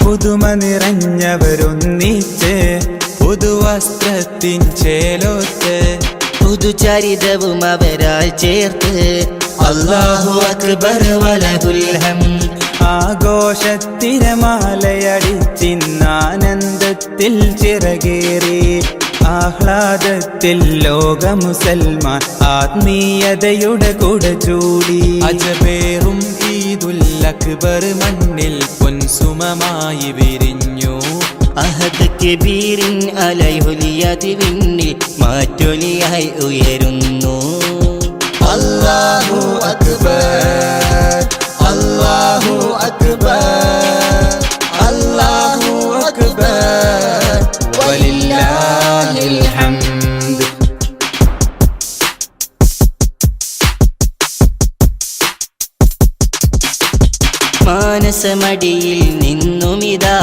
പുതുമ നിറഞ്ഞവരൊന്നിച്ച് പുതുവസ്ത്രത്തിൻ ചേലോത്ത് പുതുചരിതവും അവരാൽ ചേർത്ത് അല്ലാഹു അക്ബർ വലഹുൽ ഹംദ്. ആഘോഷത്തിരമാലയടിച്ചിന്നാനന്ദത്തിൽ ചിറകേറി ആഹ്ലാദത്തിൽ ലോക മുസൽമാൻ ആത്മീയതയുടെ കുട ചൂടി. അജബേറും ഈദുൽ അക്ബർ മണ്ണിൽ പൊൻസുമമായി വിരിഞ്ഞു. അഹദ് കബീറിൻ അലൈഹുലിയതി വിണ്ണിൽ മാറ്റൊലിയായി ഉയരുന്നു. അല്ലാഹു അക്ബർ അല്ലാഹു അക്ബർ അല്ലാഹു അക്ബർ വലില്ലാഹിൽ ഹംദ്. മാനസമടിയിൽ നിന്നുമിതാ